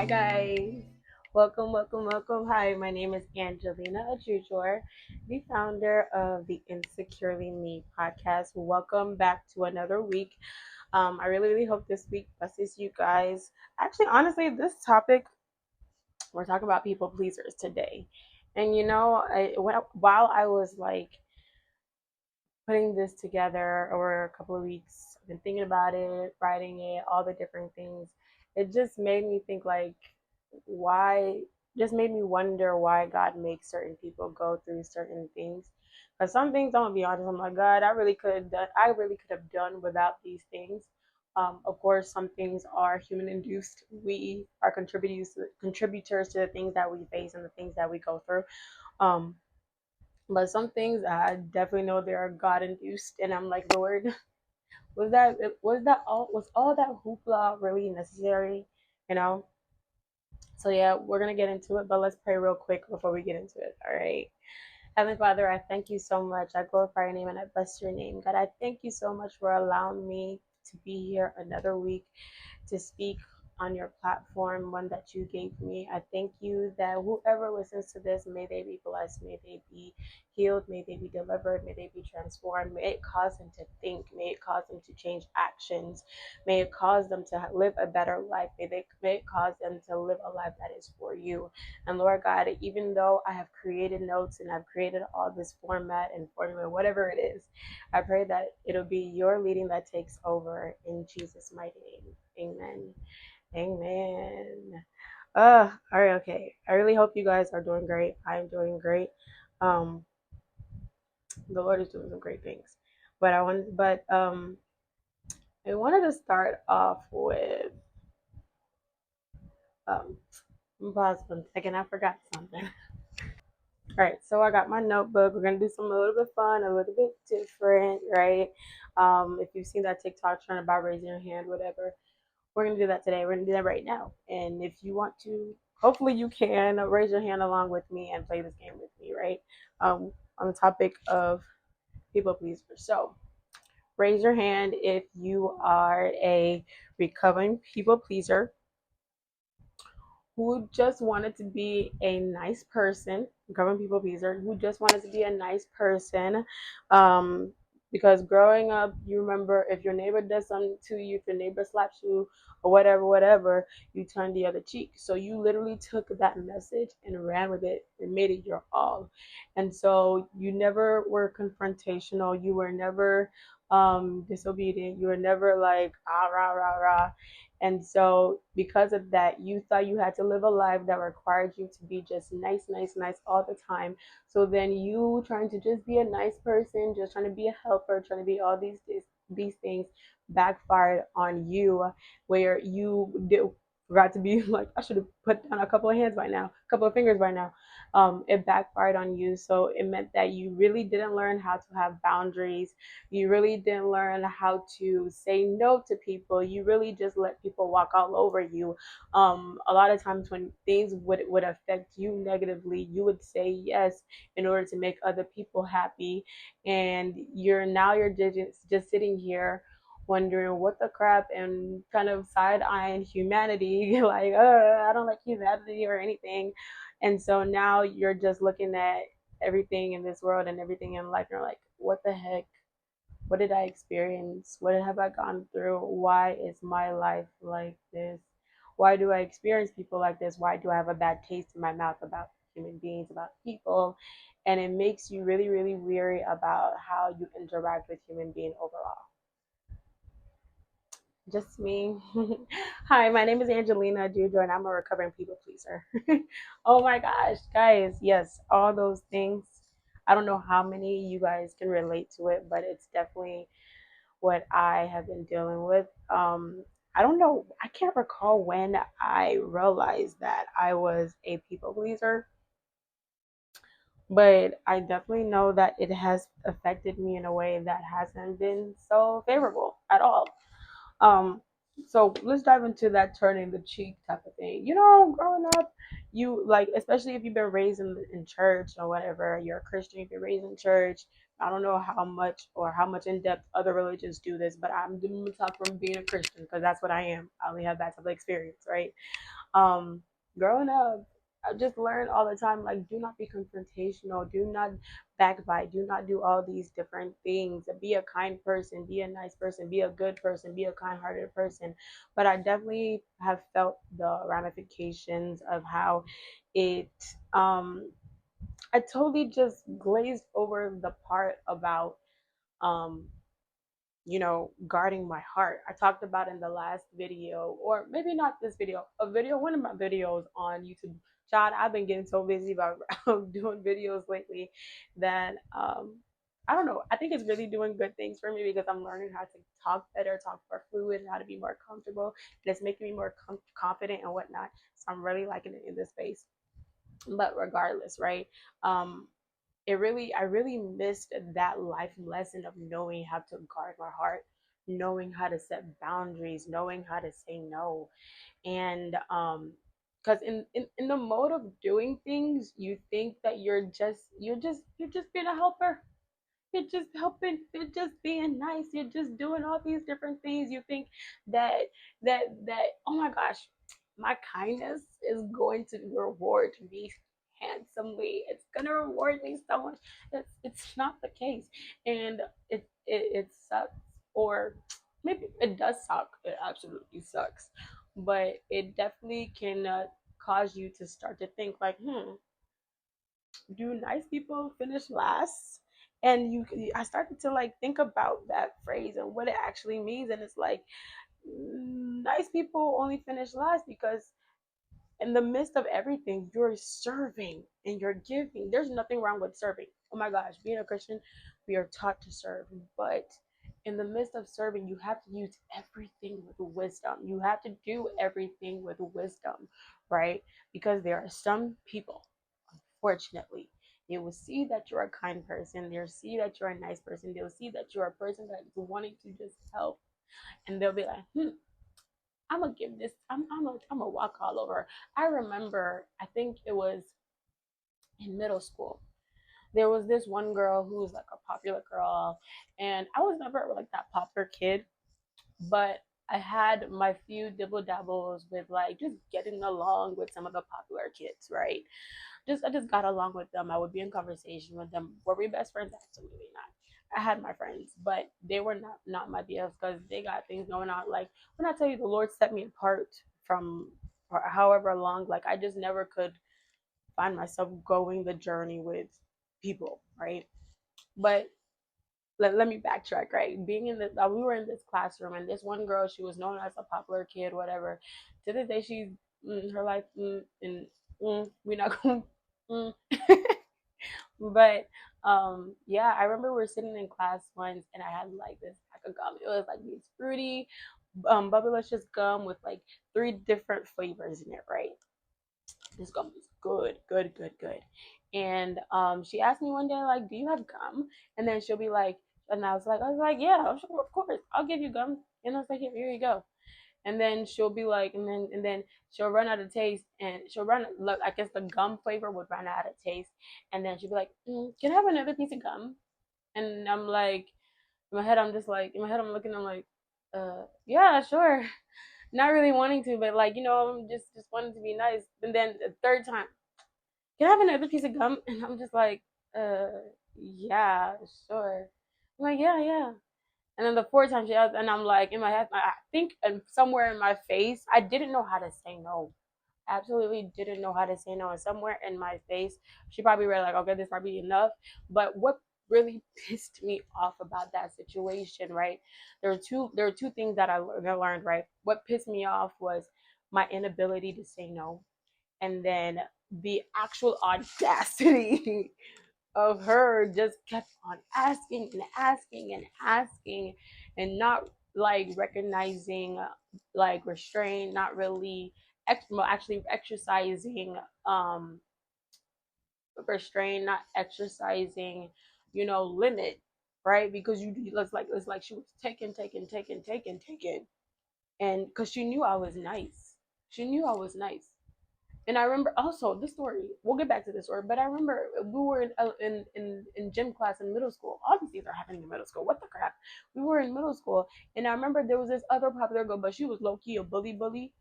guys. Welcome. Hi, my name is Angelina Ajujor, the founder of the Insecurely Me podcast. Welcome back to another week. I really hope this week blesses you guys. Actually, honestly, this topic, we're talking about people pleasers today. And while I was like putting this together over a couple of weeks, I've been thinking about it, writing it, all the different things. It just made me think like why just made me wonder why God makes certain people go through certain things. Because some things, I'm gonna be honest, I'm like, God, I really could have done without these things. Of course, some things are human induced. We are contributors to the things that we face and the things that we go through. Um, but some things I definitely know they are God induced, and I'm like, Lord, was all that hoopla really necessary? You know. So yeah, we're gonna get into it, but let's pray real quick before we get into it. All right. Heavenly Father, I thank you so much. I glorify your name and I bless your name. God, I thank you so much for allowing me to be here another week to speak on your platform, one that you gave me. I thank you that whoever listens to this, may they be blessed, may they be healed, may they be delivered, may they be transformed, may it cause them to think, may it cause them to change actions, may it cause them to live a better life, may it cause them to live a life that is for you. And Lord God, even though I have created notes and I've created all this format and formula, whatever it is, I pray that it'll be your leading that takes over in Jesus' mighty name. Amen. Amen. All right, okay. I really hope you guys are doing great. I'm doing great. Um, the Lord is doing some great things. I wanted to start off with um pause 1 second, I forgot something. All right, so I got my notebook. We're gonna do something a little bit fun, a little bit different, right? If you've seen that TikTok trend about raising your hand, whatever, we're gonna do that today. We're gonna do that right now. And if you want to, hopefully you can raise your hand along with me and play this game with me, right? On the topic of people pleasers. So raise your hand if you are a recovering people pleaser who just wanted to be a nice person, recovering people pleaser, who just wanted to be a nice person. Um, because growing up, you remember if your neighbor does something to you, if your neighbor slaps you or whatever, you turn the other cheek. So you literally took that message and ran with it and made it your all. And so you never were confrontational. You were never disobedient. You were never like ah rah rah rah. And so, because of that, you thought you had to live a life that required you to be just nice all the time. So then you trying to just be a nice person, just trying to be a helper, trying to be all these things backfired on you, where you did got to be like, I should have put down a couple of hands by now, a couple of fingers by now. It backfired on you. So it meant that you really didn't learn how to have boundaries. You really didn't learn how to say no to people. You really just let people walk all over you. A lot of times when things would affect you negatively, you would say yes in order to make other people happy. And you're just sitting here wondering what the crap and kind of side eyeing humanity, like, I don't like humanity or anything. And so now you're just looking at everything in this world and everything in life, and you're like, what the heck? What did I experience? What have I gone through? Why is my life like this? Why do I experience people like this? Why do I have a bad taste in my mouth about human beings, about people? And it makes you really weary about how you interact with human being overall. Just me. Hi, my name is Angelina Judo, and I'm a recovering people pleaser. Oh my gosh, guys, yes, all those things. I don't know how many you guys can relate to it, but it's definitely what I have been dealing with. I don't know, I can't recall when I realized that I was a people pleaser, but I definitely know that it has affected me in a way that hasn't been so favorable at all. Um, so let's dive into that turning the cheek type of thing. Growing up, you like, especially if you've been raised in church or whatever, you're a Christian, you've been raised in church. I don't know how much in depth other religions do this, but I'm gonna talk from being a Christian because that's what I am. I only have that type of experience, right? Um, growing up, I just learned all the time, like, do not be confrontational, do not backbite, do not do all these different things. Be a kind person, be a nice person, be a good person, be a kind-hearted person. But I definitely have felt the ramifications of how it I totally just glazed over the part about um guarding my heart. I talked about in the last video, or maybe not this video, one of my videos on YouTube. Child, I've been getting so busy about doing videos lately that I don't know. I think it's really doing good things for me because I'm learning how to talk better, talk more fluid, how to be more comfortable. And it's making me more confident and whatnot. So I'm really liking it in this space. But regardless, right? Um, I really missed that life lesson of knowing how to guard my heart, knowing how to set boundaries, knowing how to say no. And because in the mode of doing things, you think that you're just being a helper. You're just helping, you're just being nice, you're just doing all these different things. You think that that oh my gosh, my kindness is going to reward me handsomely. It's gonna reward me so much. It's not the case. And it sucks, or maybe it does suck. It absolutely sucks. But it definitely can cause you to start to think like, do nice people finish last? And I started to like think about that phrase and what it actually means. And it's like, nice people only finish last because in the midst of everything, you're serving and you're giving. There's nothing wrong with serving. Oh my gosh, being a Christian, we are taught to serve. But in the midst of serving, you have to use everything with wisdom. You have to do everything with wisdom, right? Because there are some people, unfortunately, they will see that you're a kind person. They'll see that you're a nice person. They'll see that you're a person that's wanting to just help. And they'll be like, I'm gonna give this. I'm gonna walk all over. I remember. I think it was in middle school. There was this one girl who was like a popular girl, and I was never like that popular kid, but I had my few dibble dabbles with like just getting along with some of the popular kids, right? I just got along with them. I would be in conversation with them. Were we best friends? Absolutely not. I had my friends, but they were not my BFs because they got things going on. Like when I tell you, the Lord set me apart from however long. Like I just never could find myself going the journey with people, right? But let me backtrack, right? Being in this, we were in this classroom, and this one girl, she was known as a popular kid, whatever. To this day, she's her life, and we're not going. Mm. But yeah, I remember we were sitting in class once, and I had like this pack of gum. It was like these fruity, bubbleicious gum with like three different flavors in it, right? This gum was good, good, good, good. And she asked me one day, like, "Do you have gum?" And then she'll be like, and I was like, "Yeah, sure, of course, I'll give you gum." And I was like, "Here you go." And then she'll be like, and then she'll run out of taste, and she'll run. Look, I guess the gum flavor would run out of taste, and then she'll be like, "Can I have another piece of gum?" And I'm like, in my head, I'm just like, in my head, I'm looking, I'm like, yeah, sure. Not really wanting to, but like, I'm just wanting to be nice. And then the third time, can I have another piece of gum? And I'm just like, yeah, sure. I'm like, yeah, yeah. And then the fourth time she asked, and I'm like, in my head, I think, and somewhere in my face, I didn't know how to say no. Absolutely didn't know how to say no. And somewhere in my face, she probably read like, okay, this might be enough. But what really pissed me off about that situation, right? There are two things that I learned, right? What pissed me off was my inability to say no, and then the actual audacity of her just kept on asking and asking and asking, and not like recognizing like restraint, not really well, actually exercising restraint, not exercising, limit, right? Because it's like she was taking, and because she knew I was nice, she knew I was nice. And I remember also this story. We'll get back to this story, but I remember we were in gym class in middle school. Obviously, they're happening in middle school. What the crap? We were in middle school, and I remember there was this other popular girl, but she was low key a bully,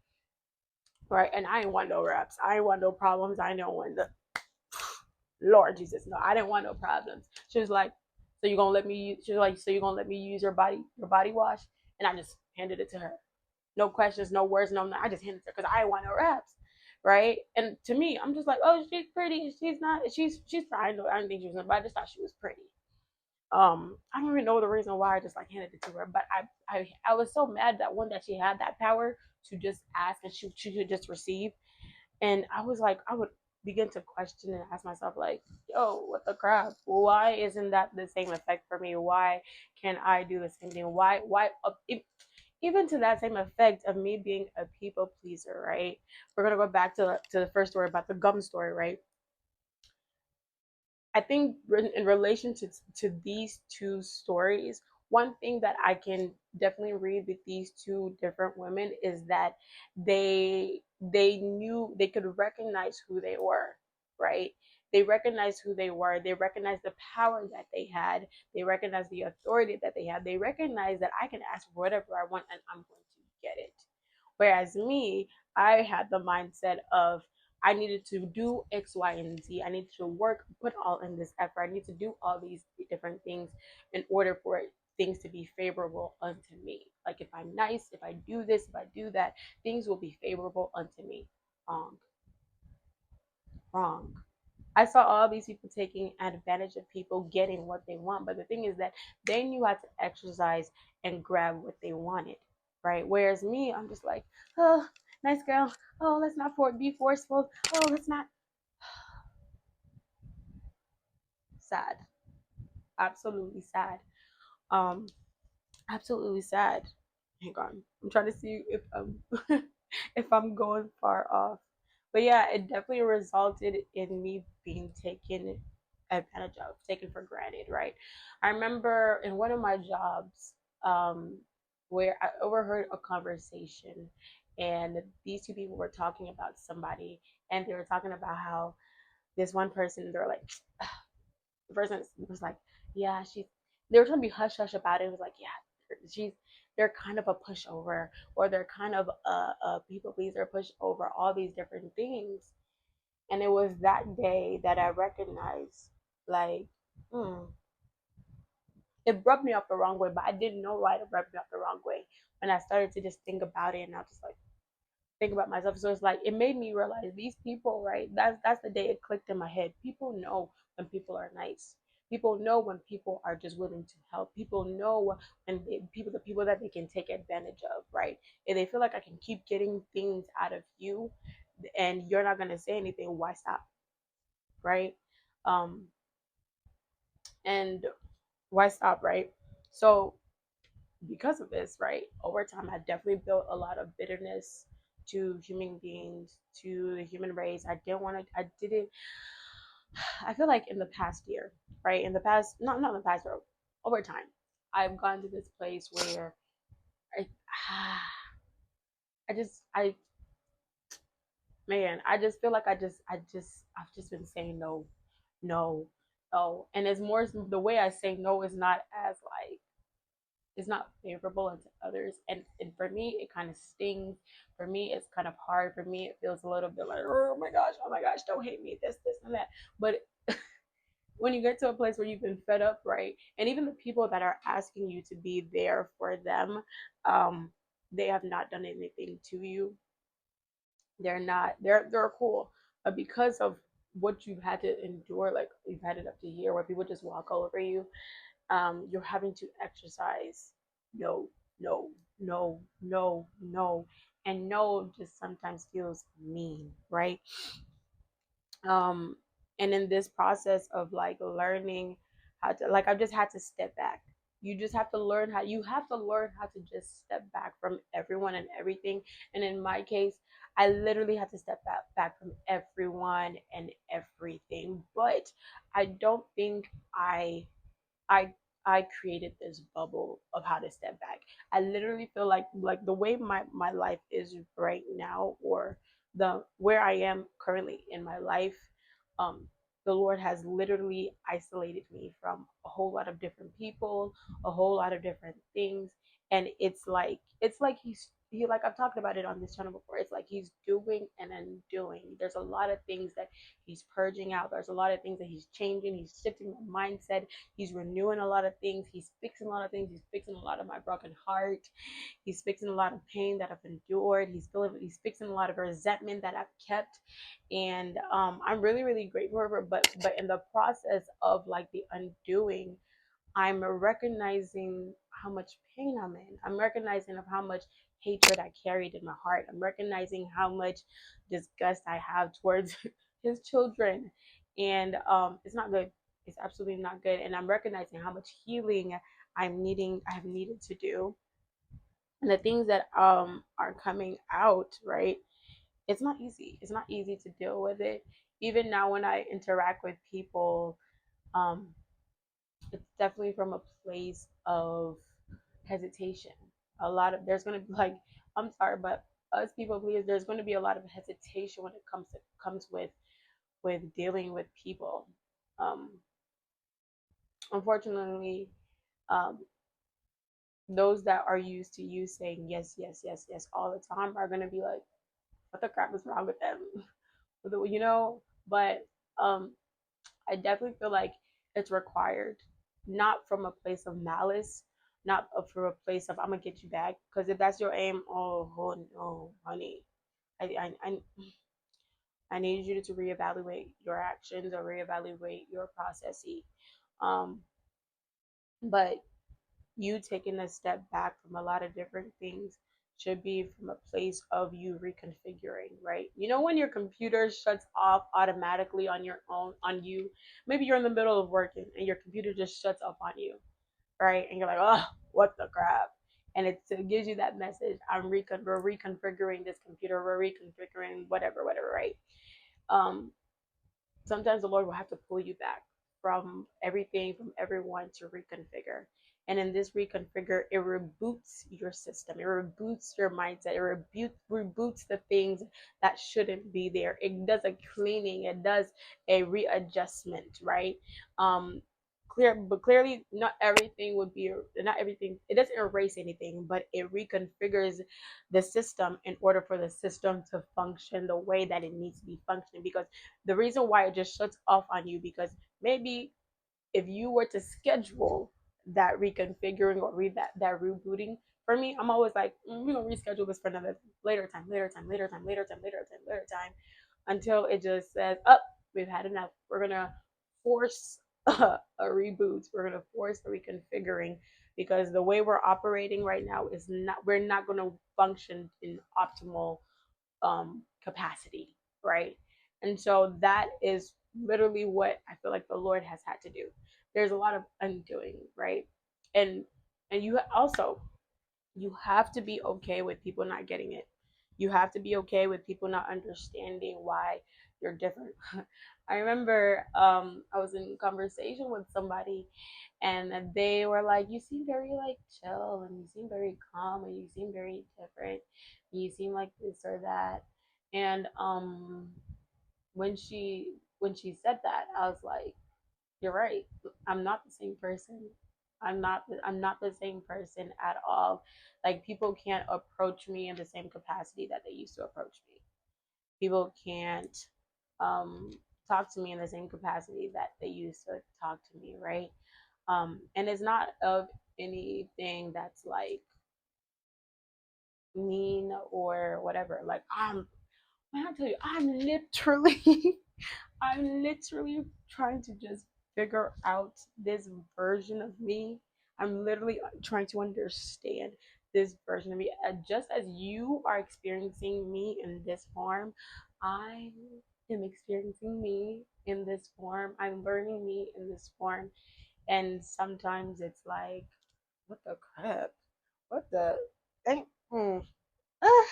right? And I ain't want no reps. I ain't want no problems. I don't want the Lord Jesus. No, I didn't want no problems. She was like, so you gonna let me? She was like, so you gonna let me use your body wash? And I just handed it to her. No questions, no words, no. I just handed it to her because I didn't want no reps, right? And to me, I'm just like, oh, she's pretty. She's not. She's fine. I didn't think she was, but I just thought she was pretty. I don't even know the reason why I just like handed it to her, but I was so mad that one that she had that power to just ask and she could just receive. And I was like, I would begin to question and ask myself, like, yo, what the crap? Why isn't that the same effect for me? Why can't I do the same thing? Even to that same effect of me being a people pleaser, right? We're gonna go back to the first story about the gum story, right? I think in relation to these two stories, one thing that I can definitely read with these two different women is that they knew they could recognize who they were, right? They recognized who they were. They recognized the power that they had. They recognized the authority that they had. They recognized that I can ask for whatever I want and I'm going to get it. Whereas me, I had the mindset of I needed to do X, Y, and Z. I need to work, put all in this effort. I need to do all these different things in order for things to be favorable unto me. Like if I'm nice, if I do this, if I do that, things will be favorable unto me. Wrong, wrong. I saw all these people taking advantage of people getting what they want. But the thing is that they knew how to exercise and grab what they wanted, right? Whereas me, I'm just like, oh, nice girl. Oh, let's not be forceful. Oh, let's not. Sad. Absolutely sad. Um, absolutely sad. Hang on. I'm trying to see if if I'm going far off. But yeah, it definitely resulted in me being taken advantage of, taken for granted, right? I remember in one of my jobs, where I overheard a conversation and these two people were talking about somebody and they were talking about how this one person, they're like, the person was like, yeah, she's. They were trying to be hush hush about it. It was like, yeah, she's. They're kind of a pushover, or they're kind of a people pleaser, push over all these different things. And it was that day that I recognized, like, hmm, it rubbed me off the wrong way, but I didn't know why it rubbed me off the wrong way. When I started to just think about it, and I was just like, think about myself. So it's like it made me realize these people, right? That's the day it clicked in my head. People know when people are nice. People know when people are just willing to help. People know when the people that they can take advantage of, right? If they feel like I can keep getting things out of you, and you're not gonna say anything, why stop, right? Um, and why stop, right? So because of this, right, over time, I definitely built a lot of bitterness to human beings, to the human race. I didn't want to, I didn't, I feel like in the past year, right, in the past, not in the past year, over time, I've gone to this place where I, I, man, I just feel like I've just been saying no, no, no. And it's more, the way I say no is not as like, is not favorable into others. And for me, it kind of stings. For me, it's kind of hard. For me, it feels a little bit like, oh my gosh, don't hate me, this, and that. But when you get to a place where you've been fed up, right? And even the people that are asking you to be there for them, um, they have not done anything to you. They're cool. But because of what you've had to endure, like you've had it up to here where people just walk all over you, you're having to exercise no, no, no, no, no. And no just sometimes feels mean, right? Um, and in this process of like learning how to, like, I've just had to step back. You just have to learn how, you have to learn how to just step back from everyone and everything. And in my case, I literally had to step back from everyone and everything. But I don't think I I created this bubble of how to step back. I literally feel like the way my life is right now, or the where I am currently in my life, um, the Lord has literally isolated me from a whole lot of different people, a whole lot of different things, And it's like he like I've talked about it on this channel before. It's like he's doing and undoing. There's a lot of things that he's purging out. There's a lot of things that he's changing. He's shifting my mindset. He's renewing a lot of things. He's fixing a lot of things. He's fixing a lot of my broken heart. He's fixing a lot of pain that I've endured. He's fixing a lot of resentment that I've kept. And I'm really, really grateful for it. But in the process of like the undoing, I'm recognizing how much pain I'm in. I'm recognizing of how much hatred I carried in my heart. I'm recognizing how much disgust I have towards his children. And it's not good. It's absolutely not good. And I'm recognizing how much healing I've needed to do. And the things that are coming out, right? It's not easy. It's not easy to deal with it. Even now when I interact with people, um, it's definitely from a place of hesitation. A lot of there's gonna be like, I'm sorry, but us people please, there's gonna be a lot of hesitation when it comes with dealing with people. Um, Unfortunately, um, those that are used to you saying yes, yes, yes, yes all the time are gonna be like, what the crap is wrong with them? You know, but um, I definitely feel like it's required, not from a place of malice, not from a place of I'm gonna get you back. Because if that's your aim, oh no, honey, I I need you to reevaluate your actions or reevaluate your processes. Um, but you taking a step back from a lot of different things should be from a place of you reconfiguring, right? You know, when your computer shuts off automatically on your own, on you, maybe you're in the middle of working and your computer just shuts off on you, right? And you're like, oh, what the crap? And it gives you that message. We're reconfiguring this computer. We're reconfiguring whatever, right? Um, Sometimes the Lord will have to pull you back from everything, from everyone to reconfigure. And in this reconfigure, it reboots your system, it reboots your mindset, it reboots the things that shouldn't be there. It does a cleaning, it does a readjustment, right? But clearly not everything, it doesn't erase anything, but it reconfigures the system in order for the system to function the way that it needs to be functioning. Because the reason why it just shuts off on you, because maybe if you were to schedule that reconfiguring or that rebooting, for me, I'm always like, we're gonna reschedule this for another later time, until it just says, up, we've had enough. We're gonna force a reboot. We're gonna force a reconfiguring, because the way we're operating right now is not. We're not gonna function in optimal capacity, right? And so that is literally what I feel like the Lord has had to do. There's a lot of undoing, right? And you also, you have to be okay with people not getting it. You have to be okay with people not understanding why you're different. I remember I was in conversation with somebody, and they were like, you seem very like chill, and you seem very calm, and you seem very different, and you seem like this or that. And when she said that, I was like, you're right. I'm not the same person. I'm not the same person at all. Like, people can't approach me in the same capacity that they used to approach me. People can't um talk to me in the same capacity that they used to talk to me, right? And it's not of anything that's like mean or whatever. Like, when I tell you, I'm literally trying to just figure out this version of me. I'm literally trying to understand this version of me. Just as you are experiencing me in this form, I am experiencing me in this form. I'm learning me in this form. And sometimes it's like, what the crap? What the? eh, mm, ah,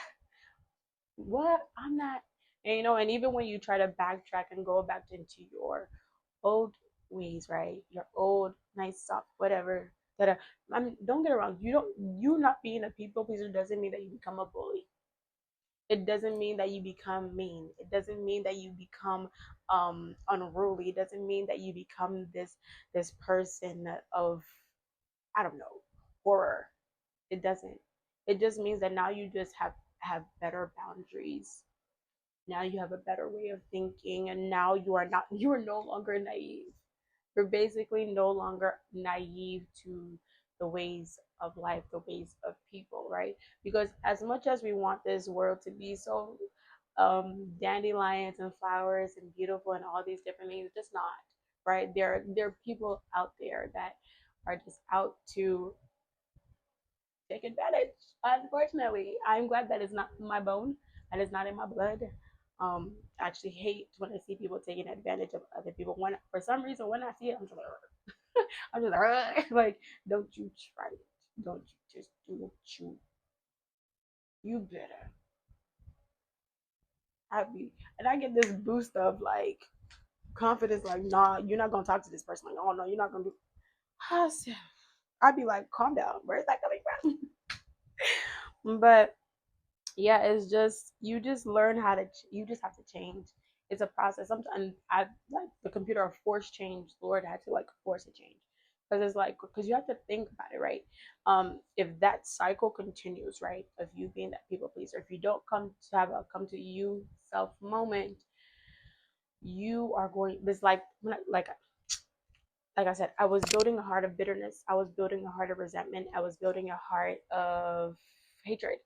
what? I'm not. And, and even when you try to backtrack and go back into your old ways, right? Your old nice stuff, whatever. That don't get it wrong. You not being a people pleaser doesn't mean that you become a bully. It doesn't mean that you become mean. It doesn't mean that you become unruly. It doesn't mean that you become this person of, I don't know, horror. It doesn't. It just means that now you just have better boundaries. Now you have a better way of thinking, and now you are no longer naive. You're basically no longer naive to the ways of life, the ways of people, right? Because as much as we want this world to be so dandelions and flowers and beautiful and all these different things, it's just not, right? There are people out there that are just out to take advantage. Unfortunately, I'm glad that is not my bone. That is not in my blood. I actually hate when I see people taking advantage of other people. When for some reason when I see it, I'm just like, I'm just like, like, don't you try it. Don't you just do what you better. I be and I get this boost of like confidence, like, nah, you're not gonna talk to this person. Like, oh no, you're not gonna do. I'd be like, calm down. Where's that coming from? But yeah, it's just you just learn how to you just have to change. It's a process. Sometimes I like the computer of force change. Lord had to like force a change because it's like because you have to think about it, right? If that cycle continues, right, of you being that people pleaser, if you don't come to have a come to you self moment, you are going this like I said, I was building a heart of bitterness, I was building a heart of resentment, I was building a heart of hatred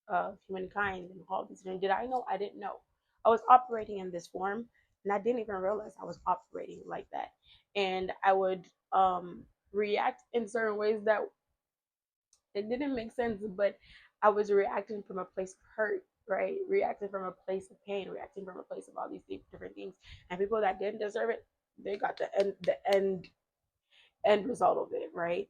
of humankind and all these things. Did I know? I didn't know. I was operating in this form and I didn't even realize I was operating like that. And I would react in certain ways that it didn't make sense, but I was reacting from a place of hurt, right? Reacting from a place of pain, reacting from a place of all these different things. And people that didn't deserve it, they got the end result of it, right?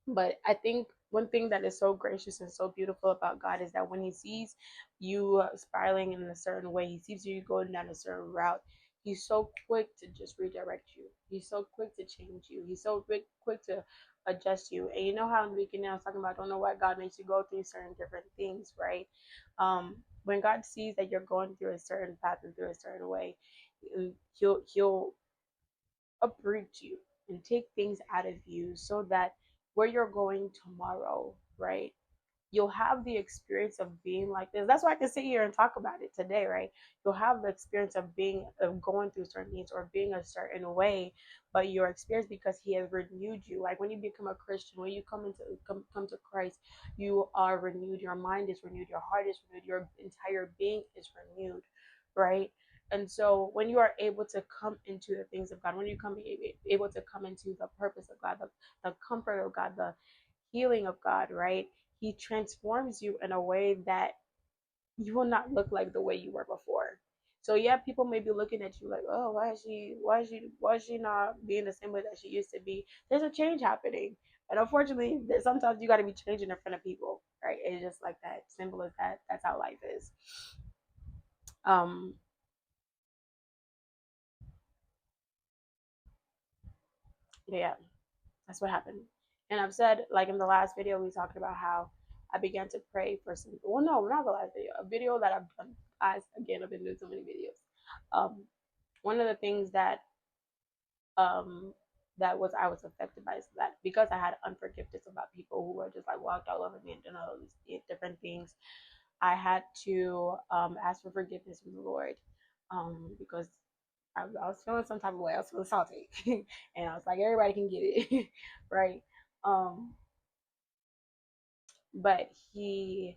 But I think one thing that is so gracious and so beautiful about God is that when He sees you spiraling in a certain way, He sees you going down a certain route. He's so quick to just redirect you. He's so quick to change you. He's so quick to adjust you. And you know how in the beginning I was talking about, I don't know why God makes you go through certain different things, right? When God sees that you're going through a certain path and through a certain way, he'll uproot you and take things out of you so that where you're going tomorrow, right? You'll have the experience of being like this. That's why I can sit here and talk about it today, right? You'll have the experience of going through certain things or being a certain way, but your experience because He has renewed you. Like when you become a Christian, when you come to Christ, you are renewed. Your mind is renewed. Your heart is renewed. Your entire being is renewed, right? And so when you are able to come into the things of God, when you come able to come into the purpose of God, the comfort of God, the healing of God, right? He transforms you in a way that you will not look like the way you were before. So yeah, people may be looking at you like, oh, why is she not being the same way that she used to be? There's a change happening. And unfortunately, sometimes you got to be changing in front of people, right? It's just like that, simple as that. That's how life is. Um, yeah, that's what happened. And I've said, like in the last video, we talked about how I began to pray for some. Well, no, not the last video. A video that I've done. Again, I've been doing so many videos. One of the things um, that was I was affected by is that because I had unforgiveness about people who were just like walked all over me and done all these different things, I had to ask for forgiveness from the Lord because I was feeling some type of way. I was feeling salty, and I was like, everybody can get it, right? Um, but he's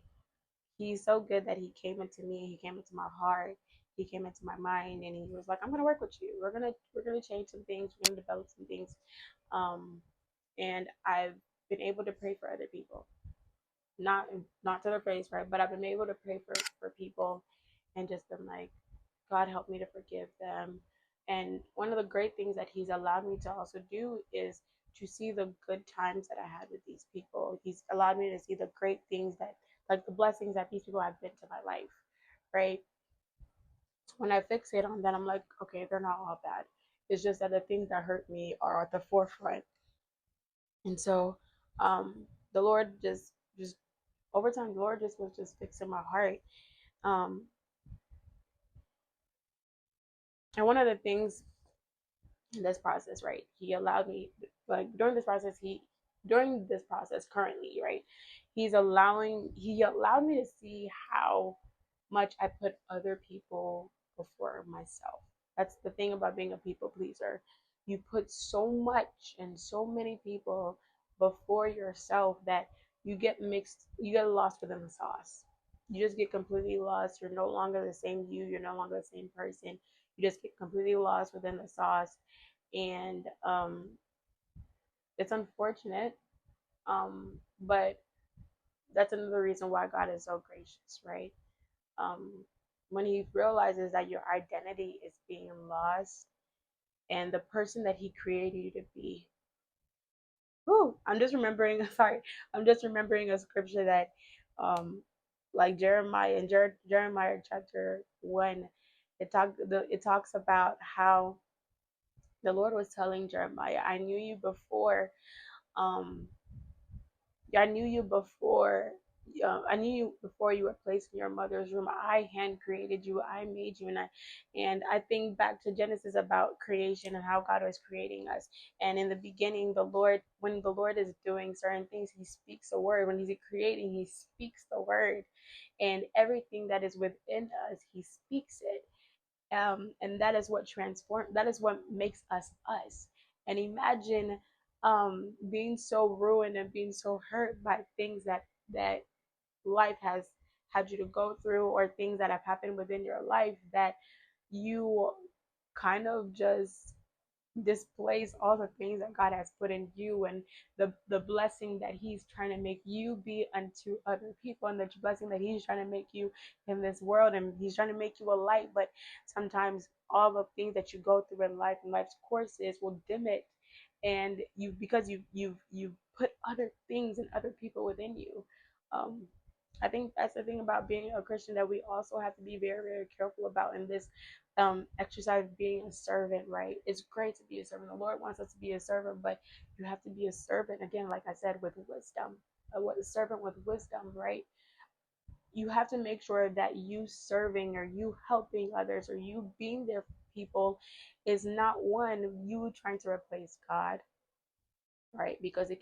so good that he came into me, he came into my heart, he came into my mind, and he was like, I'm gonna work with you. We're gonna change some things, we're gonna develop some things. Um, and I've been able to pray for other people. Not to their face, right? But I've been able to pray for people and just been like, God help me to forgive them. And one of the great things that He's allowed me to also do is to see the good times that I had with these people. He's allowed me to see the great things that, like the blessings that these people have been to my life, right? When I fixate on that, I'm like, okay, they're not all bad. It's just that the things that hurt me are at the forefront. And so, the Lord just over time, the Lord just was just fixing my heart. Um, and one of the things in this process, right? He allowed me, like during this process, during this process currently, right? He allowed me to see how much I put other people before myself. That's the thing about being a people pleaser. You put so much and so many people before yourself that you get lost within the sauce. You just get completely lost. You're no longer the same you, you're no longer the same person. You just get completely lost within the sauce. And it's unfortunate, but that's another reason why God is so gracious, right? Um, when He realizes that your identity is being lost and the person that He created you to be. Whew, I'm just remembering. Sorry, I'm just remembering a scripture that, like Jeremiah in Jeremiah chapter 1, it talks about how the Lord was telling Jeremiah, "I knew you before um I knew you before. I knew you before you were placed in your mother's room. I hand created you. I made you, and I think back to Genesis about creation and how God was creating us. And in the beginning, when the Lord is doing certain things, He speaks a word. When He's creating, He speaks the word, and everything that is within us, He speaks it. And that is what that is what makes us us. And imagine being so ruined and being so hurt by things that life has had you to go through, or things that have happened within your life, that you kind of just displays all the things that God has put in you, and the blessing that He's trying to make you be unto other people, and the blessing that He's trying to make you in this world, and He's trying to make you a light. But sometimes all the things that you go through in life and life's courses will dim it, and because you've put other things and other people within you. um I think that's the thing about being a Christian, that we also have to be very, very careful about in this exercise being a servant, right? It's great to be a servant. The Lord wants us to be a servant, but you have to be a servant, again, like I said, with wisdom. A servant with wisdom, right? You have to make sure that you serving, or you helping others, or you being there for people is not one you trying to replace God, right? Because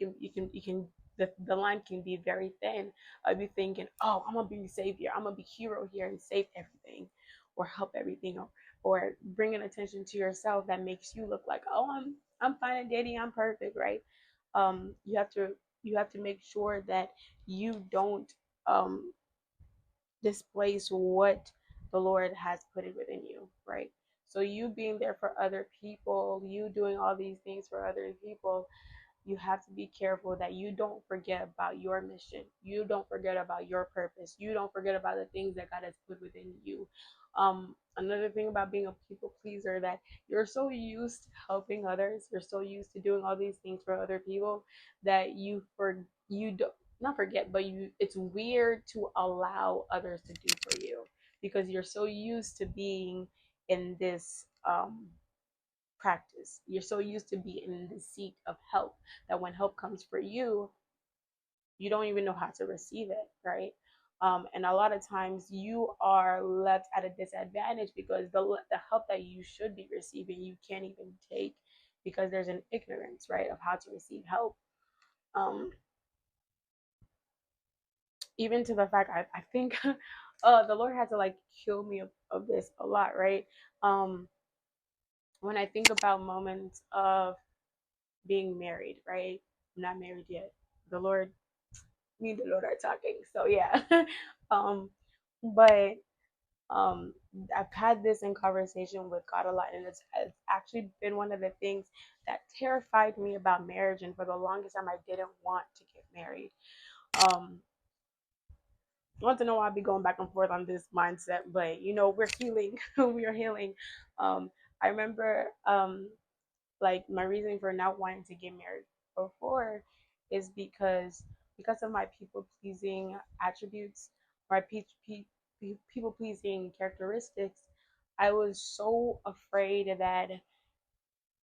the line can be very thin of you thinking, oh, I'm gonna be savior, I'm gonna be hero here and save everything, or help everything, or bringing attention to yourself that makes you look like, oh, I'm fine and dandy, I'm perfect, right? You have to make sure that you don't um displace what the Lord has put it within you, right? So you being there for other people, you doing all these things for other people, you have to be careful that you don't forget about your mission. You don't forget about your purpose. You don't forget about the things that God has put within you. Another thing about being a people pleaser, that you're so used to helping others, you're so used to doing all these things for other people, that you don't not forget, but you it's weird to allow others to do for you, because you're so used to being in this practice. You're so used to being in the seat of help, that when help comes for you don't even know how to receive it, right? And a lot of times you are left at a disadvantage, because the help that you should be receiving, you can't even take, because there's an ignorance, right, of how to receive help. Um, Even to the fact, I think the Lord had to like kill me of this a lot, right? Um, when I think about moments of being married, right? I'm not married yet. The Lord, me and the Lord are talking. So yeah. um, but I've had this in conversation with God a lot, and it's actually been one of the things that terrified me about marriage. And for the longest time, I didn't want to get married. Um, I want to know why I be going back and forth on this mindset, but we're healing. We are healing. Um, I remember like my reason for not wanting to get married before is because of my people pleasing attributes, my people pleasing characteristics. I was so afraid that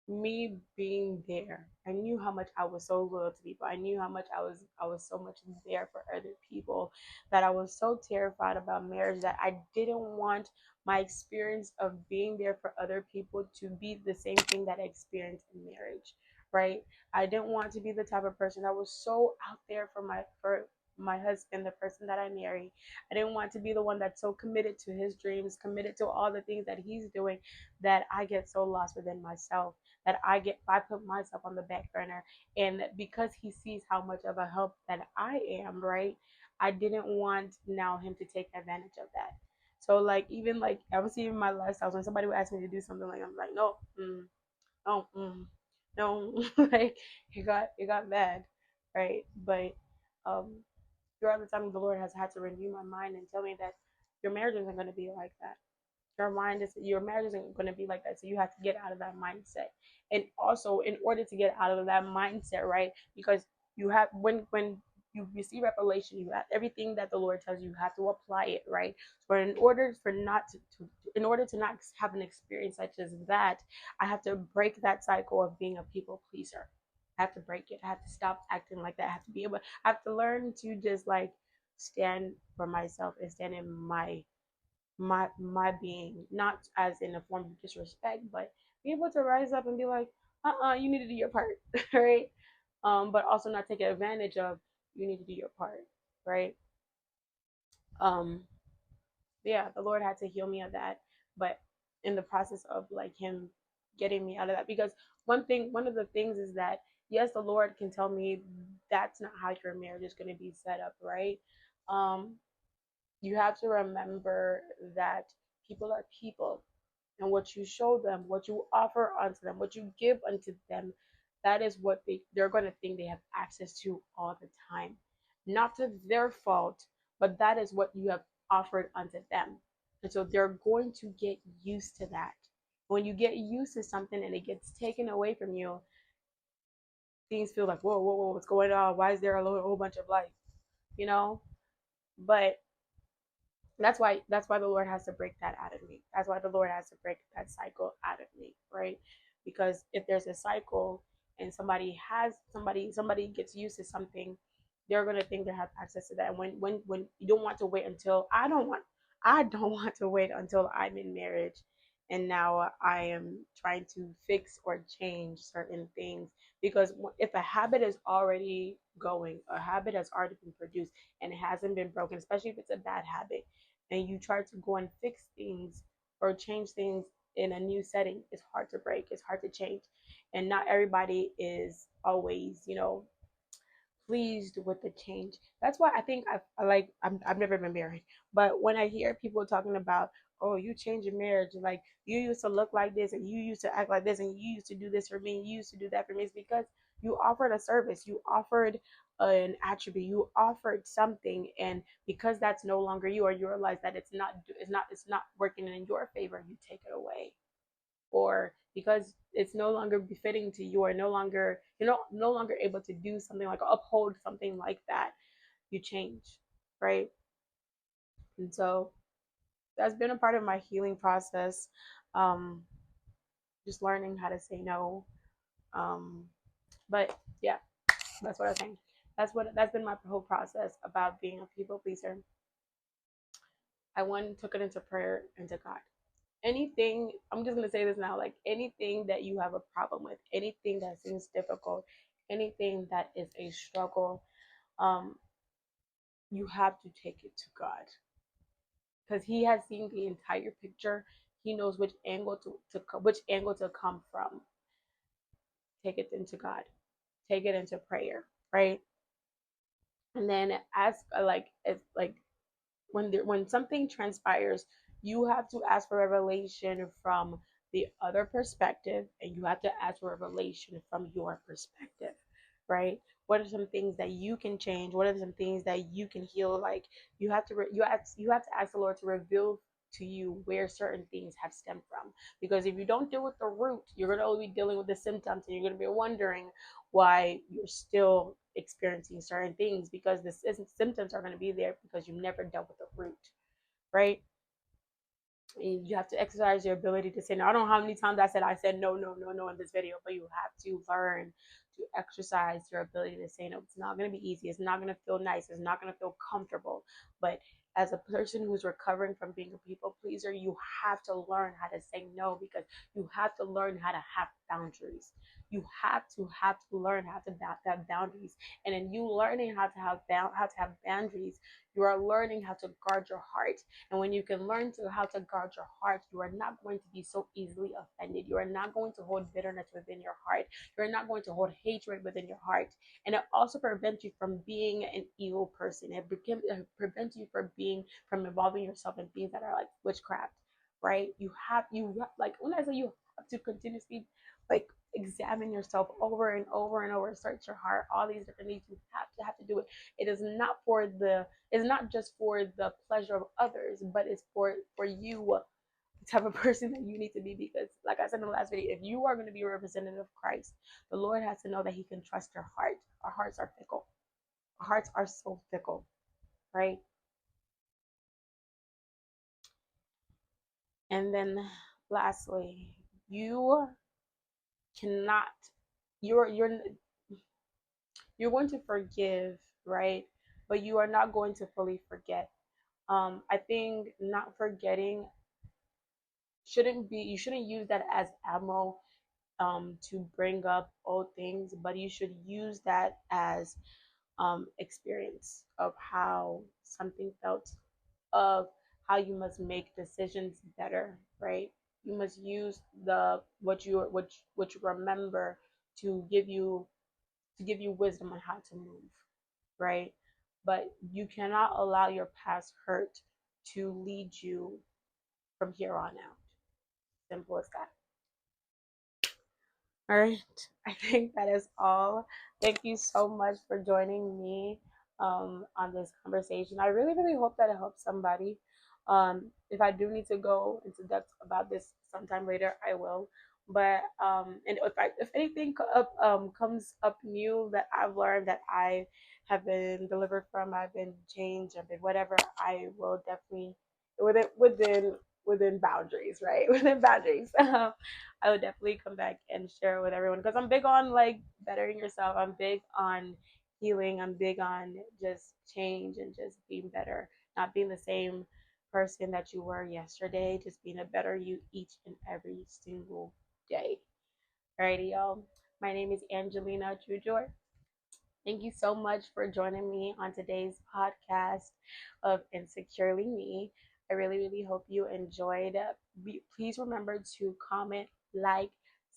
me being there, I knew how much I was so loyal to people. I knew how much I was so much there for other people, that I was so terrified about marriage, that I didn't want my experience of being there for other people to be the same thing that I experienced in marriage, right? I didn't want to be the type of person that was so out there for my husband, the person that I marry. I didn't want to be the one that's so committed to his dreams, committed to all the things that he's doing, that I get so lost within myself, that I put myself on the back burner. And because he sees how much of a help that I am, right? I didn't want now him to take advantage of that. So like even like I was even my lifestyle when somebody would ask me to do something, like I'm like no, no, no, like it got bad, right? But um, throughout the time, the Lord has had to renew my mind and tell me that your marriage isn't going to be like that. Your marriage isn't going to be like that. So you have to get out of that mindset. And also, in order to get out of that mindset, right? Because you have when you receive revelation, you have everything that the Lord tells you, you have to apply it, right? But in order to not have an experience such as that, I have to break that cycle of being a people pleaser. I have to break it. I have to stop acting like that. I have to be able. I have to learn to just like stand for myself and stand in my being, not as in a form of disrespect, but be able to rise up and be like, you need to do your part, right? But also not take advantage of, you need to do your part, right? Um, yeah, the Lord had to heal me of that, but in the process of like Him getting me out of that, because one of the things is that yes, the Lord can tell me that's not how your marriage is going to be set up, right? Um, you have to remember that people are people, and what you show them, what you offer unto them, what you give unto them, that is what they're going to think they have access to all the time. Not to their fault, but that is what you have offered unto them. And so they're going to get used to that. When you get used to something and it gets taken away from you, things feel like, whoa, whoa, whoa, what's going on? Why is there a whole bunch of light? You know? But that's why the Lord has to break that out of me. That's why the Lord has to break that cycle out of me, right? Because if there's a cycle and somebody gets used to something, they're gonna think they have access to that. And when you don't want to wait until I don't want to wait until I'm in marriage and now I am trying to fix or change certain things, because if a habit is already going, a habit has already been produced and it hasn't been broken, especially if it's a bad habit, and you try to go and fix things or change things in a new setting, it's hard to break, it's hard to change. And not everybody is always, pleased with the change. That's why I think I've never been married, but when I hear people talking about, oh, you change your marriage, like you used to look like this and you used to act like this and you used to do this for me, you used to do that for me, it's because you offered a service, you offered an attribute, you offered something, and because that's no longer you, or you realize that it's not working in your favor, you take it away. Or because it's no longer befitting to you, or no longer able to do something like uphold something like that, you change, right? And so that's been a part of my healing process, um just learning how to say no. um but yeah, that's what I think. That's been my whole process about being a people pleaser. I went took it into prayer and to God. Anything, I'm just going to say this now, like anything that you have a problem with, anything that seems difficult, anything that is a struggle, um you have to take it to God, because He has seen the entire picture. He knows which angle to come from. Take it into God, take it into prayer, right? And then ask, like, it's like when something transpires, you have to ask for revelation from the other perspective, and you have to ask for revelation from your perspective, right? What are some things that you can change? What are some things that you can heal? Like, you have to ask the Lord to reveal to you where certain things have stemmed from, because if you don't deal with the root, you're going to only be dealing with the symptoms, and you're going to be wondering why you're still experiencing certain things, because the symptoms are going to be there because you never dealt with the root, right? And you have to exercise your ability to say no. I don't know how many times I said no, no, no, no in this video, but you have to learn to exercise your ability to say no. It's not going to be easy. It's not going to feel nice. It's not going to feel comfortable. But as a person who's recovering from being a people pleaser, you have to learn how to say no, because you have to learn how to have boundaries. You have to learn how to have boundaries. And in you learning how to have boundaries, you are learning how to guard your heart. And when you can learn to how to guard your heart, you are not going to be so easily offended. You are not going to hold bitterness within your heart. You're not going to hold hatred within your heart. And it also prevents you from being an evil person. It prevents you from involving yourself in things that are like witchcraft, right? Like when I say you have to continuously like examine yourself over and over and over, search your heart, all these different things. You have to do it. It is not for the it's not just for the pleasure of others, but it's for you, the type of person that you need to be. Because like I said in the last video, if you are going to be a representative of Christ, the Lord has to know that he can trust your heart. Our hearts are fickle. Our hearts are so fickle, right? And then lastly, you cannot you're you're going to forgive, right? But you are not going to fully forget. I think not forgetting shouldn't be you shouldn't use that as ammo to bring up old things, but you should use that as experience of how something felt, of how you must make decisions better, right? You must use the what you remember to give you wisdom on how to move, right? But you cannot allow your past hurt to lead you from here on out. Simple as that. All right. I think that is all. Thank you so much for joining me on this conversation. I really, really hope that it helps somebody. If I do need to go into depth about this sometime later, I will. But and if anything comes up new that I've learned, that I have been delivered from, I've been changed, I've been whatever, I will definitely within boundaries, right? Within boundaries. I would definitely come back and share with everyone, because I'm big on like bettering yourself. I'm big on healing. I'm big on just change and just being better, not being the same person that you were yesterday, just being a better you each and every single day. Alrighty, y'all. My name is Angelina Trujor. Thank you so much for joining me on today's podcast of Insecurely Me. I really, really hope you enjoyed. Please remember to comment, like,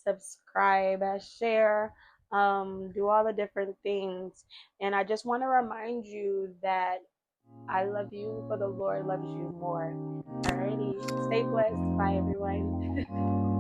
subscribe, share, do all the different things. And I just want to remind you that I love you, but the Lord loves you more. Alrighty, stay blessed. Bye, everyone.